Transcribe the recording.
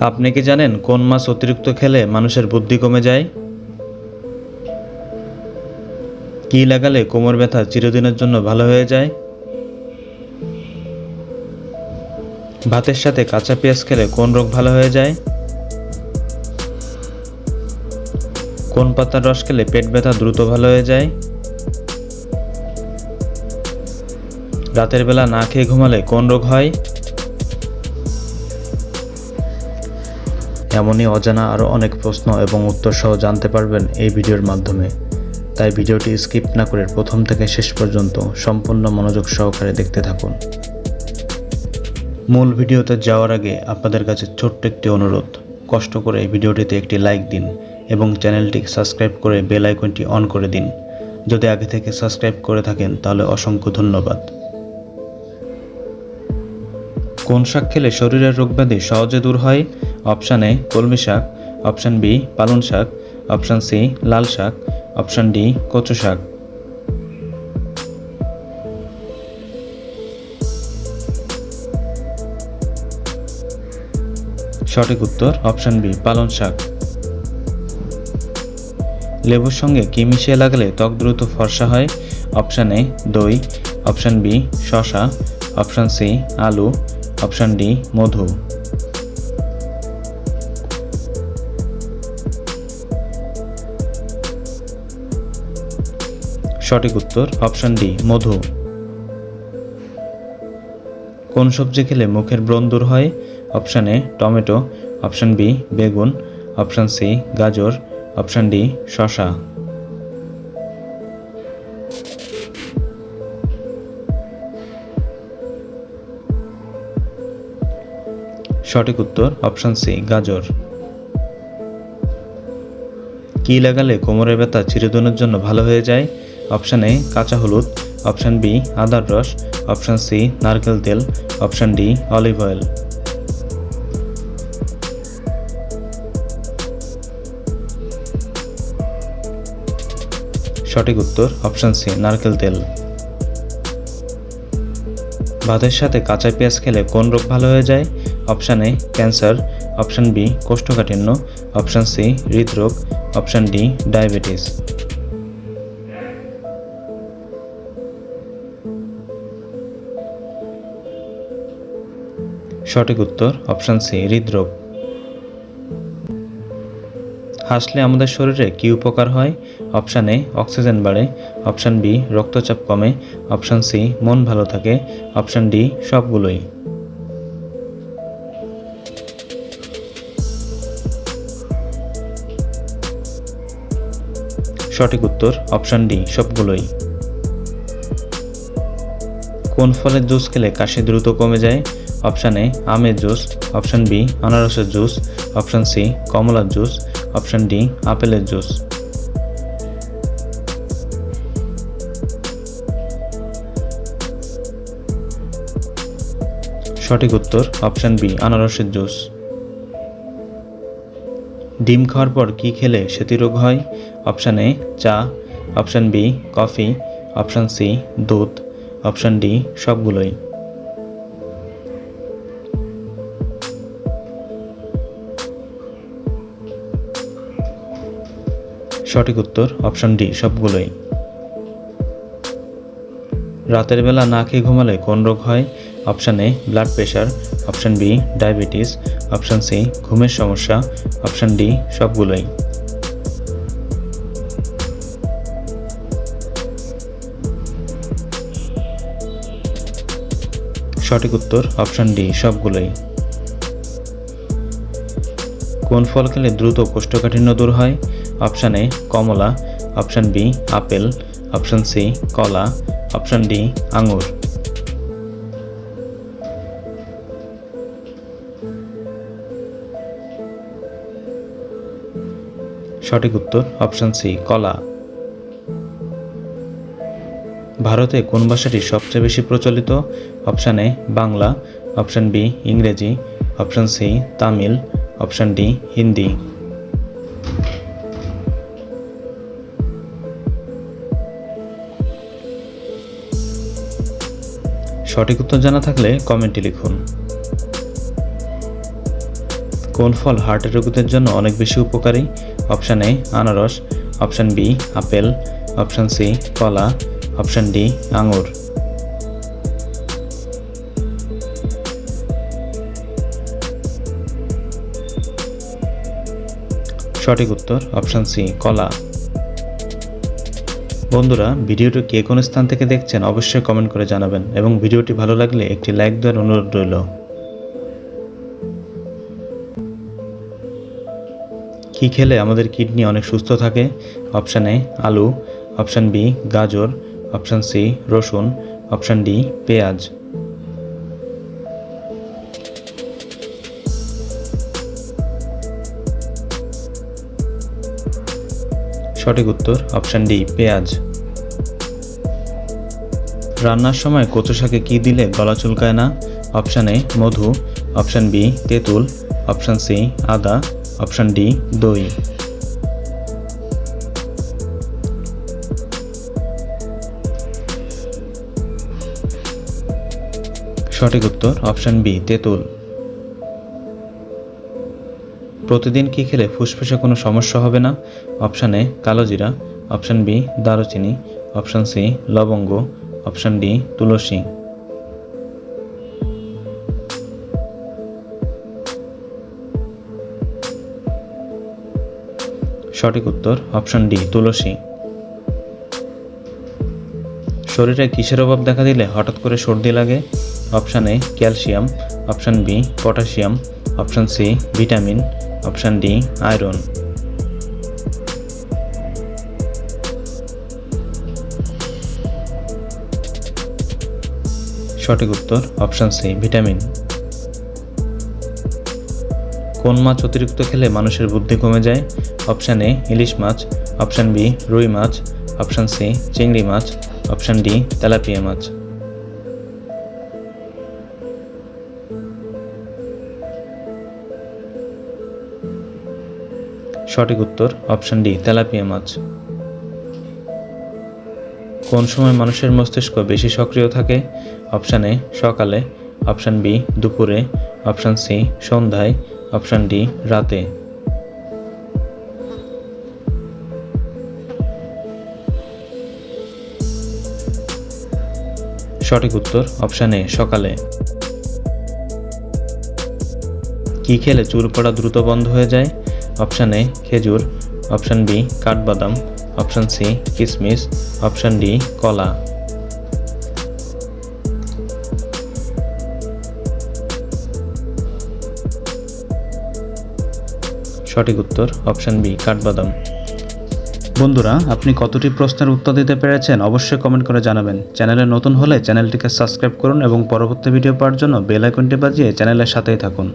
আপনি কি জানেন কোন মাছ অতিরিক্ত খেলে মানুষের বুদ্ধি কমে যায়? কি লাগালে কোমর ব্যথা চিরদিনের জন্য ভালো হয়ে যায়? ভাতের সাথে কাঁচা পেঁয়াজ খেলে কোন রোগ ভালো হয়ে যায়? কোন পাতার রস খেলে পেট ব্যথা দ্রুত ভালো হয়ে যায়? রাতের বেলা না খেয়ে ঘুমালে কোন রোগ হয়? এমনই অজানা আরও অনেক প্রশ্ন এবং উত্তর সহ জানতে পারবেন এই ভিডিওর মাধ্যমে। তাই ভিডিওটি স্কিপ না করে প্রথম থেকে শেষ পর্যন্ত সম্পূর্ণ মনোযোগ সহকারে দেখতে থাকুন। মূল ভিডিওতে যাওয়ার আগে আপনাদের কাছে ছোট্ট একটি অনুরোধ, কষ্ট করে এই ভিডিওটিতে একটি লাইক দিন এবং চ্যানেলটি সাবস্ক্রাইব করে বেল আইকনটি অন করে দিন। যদি আগে থেকে সাবস্ক্রাইব করে থাকেন তাহলে অসংখ্য ধন্যবাদ। কোন শাক খেলে শরীরের রোগব্যাধি সহজে দূর হয়? অপশান এ কলমি শাক, অপশান বি পালং শাক, অপশান সি লাল শাক, অপশান ডি কচু শাক। সঠিক উত্তর অপশান বি পালং শাক। লেবুর সঙ্গে কি মিশিয়ে লাগালে ত্বক দ্রুত ফর্সা হয়? অপশান এ দই, অপশান বি শসা, অপশান সি আলু, অপশান ডি মধু। সঠিক উত্তর অপশান ডি মধু। কোন সবজি খেলে মুখের ব্রণ দূর হয়? Option A tomato, option B বেগুন, অপশান সি গাজর, অপশান ডি শসা। সঠিক উত্তর অপশান সি গাজর। কি লাগালে কোমরের ব্যথা চিরদিনের জন্য ভালো হয়ে যায়? অপশান এ কাঁচা হলুদ, অপশান বি আদার রস, অপশান সি নারকেল তেল, অপশান ডি অলিভ অয়েল। সঠিক উত্তর অপশান সি নারকেল তেল। ভাতের সাথে কাঁচা পেঁয়াজ খেলে কোন রোগ ভালো হয়ে যায়? Option A cancer, option B কোষ্ঠকাঠিন্য, অপশান সি হৃদরোগ, অপশান ডি ডায়াবেটিস। সঠিক উত্তর অপশান সি হৃদরোগ। হাসলে আমাদের শরীরে কি উপকার হয়? অপশান এ অক্সিজেন বাড়ে, অপশান বি রক্তচাপ কমে, অপশান সি মন ভালো থাকে, অপশান ডি সবগুলোই। সঠিক উত্তর অপশান ডি সবগুলোই। কোন ফলের জুস খেলে কাশি দ্রুত কমে যায়? অপশান এ আমের জুস, অপশান বি আনারসের জুস, অপশান সি কমলার জুস, অপশান ডি আপেলের জুস। সঠিক উত্তর অপশান বি আনারসের জুস। ডিম খাওয়ার পর কি খেলে সেতি রোগ হয়? অপশান এ চা, option B coffee, option C দুধ, অপশান ডি সবগুলোই। সঠিক উত্তর অপশান ডি সবগুলোই। রাতের বেলা না খেয়ে ঘুমালে কোন রোগ হয়? Option A blood pressure, option B diabetes, option C ঘুমের সমস্যা, অপশান ডি সবগুলোই। সঠিক উত্তর অপশান ডি সবগুলোই। কোন ফল খেলে দ্রুত কোষ্ঠকাঠিন্য দূর হয়? অপশান এ কমলা, option B apple, option C কলা, অপশান ডি আঙুর। সঠিক উত্তর অপশান সি কলা। ভারতে কোন ভাষাটি সবচেয়ে বেশি প্রচলিত? Option A Bangla, option B ইংরেজি, option C Tamil, option D Hindi. সঠিক উত্তর জানা থাকলে কমেন্টে লিখুন। কোন ফল হার্টের রোগীদের জন্য অনেক বেশি উপকারী? অপশান এ আনারস, option B apple, option C কলা, অপশান ডি আঙুর। সঠিক উত্তর অপশান সি কলা। বন্ধুরা, ভিডিওটি কে কোন স্থান থেকে দেখছেন অবশ্যই কমেন্ট করে জানাবেন এবং ভিডিওটি ভালো লাগলে একটি লাইক দেওয়ার অনুরোধ রইল। কি খেলে আমাদের কিডনি অনেক সুস্থ থাকে? অপশান এ আলু, অপশান বি গাজর, অপশান সি রসুন, অপশান ডি পেঁয়াজ। সঠিক উত্তর অপশান ডি পেঁয়াজ। রান্নার সময় কচু শাকে কি দিলে গলা চুলকায় না? অপশান এ মধু, অপশান বি তেঁতুল, অপশান সি আদা, অপশান ডি দই। সঠিক উত্তর অপশান বি তেঁতুল। প্রতিদিন কি খেলে ফুসফুসে কোনো সমস্যা হবে না? অপশান এ কালোজিরা, অপশান বি দারুচিনি, অপশান সি লবঙ্গ, অপশান ডি তুলসী। সঠিক উত্তর অপশান ডি তুলসী। শরীরে কিসের অভাব দেখা দিলে হঠাৎ করে সর্দি লাগে? Option A calcium, option B potassium, option C vitamin, option D iron. সঠিক উত্তর অপশান সি ভিটামিন। কোন মাছ অতিরিক্ত খেলে মানুষের বুদ্ধি কমে যায়? অপশান এ ইলিশ মাছ, অপশান বি রুই মাছ, অপশান সি চিংড়ি মাছ, অপশান ডি তেলাপিয়া মাছ। সঠিক উত্তর অপশান ডি তেলাপিয়া মাছ। কোন সময় মানুষের মস্তিষ্ক বেশি সক্রিয় থাকে? অপশান এ সকালে, অপশান বি দুপুরে, অপশান সি সন্ধ্যায়, অপশান ডি রাতে। সঠিক উত্তর অপশান এ সকালে। কি খেলে চুল পড়া দ্রুত বন্ধ হয়ে যায়? অপশান এ খেজুর, অপশান বি কাঠবাদাম, অপশান সি কিশমিশ, অপশান ডি কলা। সঠিক উত্তর অপশান বি কাঠবাদাম। বন্ধুরা, আপনি কতটি প্রশ্নের উত্তর দিতে পেরেছেন অবশ্যই কমেন্ট করে জানাবেন। চ্যানেলে নতুন হলে চ্যানেলটিকে সাবস্ক্রাইব করুন এবং পরবর্তী ভিডিও পাওয়ার জন্য বেল আইকনটি বাজিয়ে চ্যানেলের সাথেই থাকুন।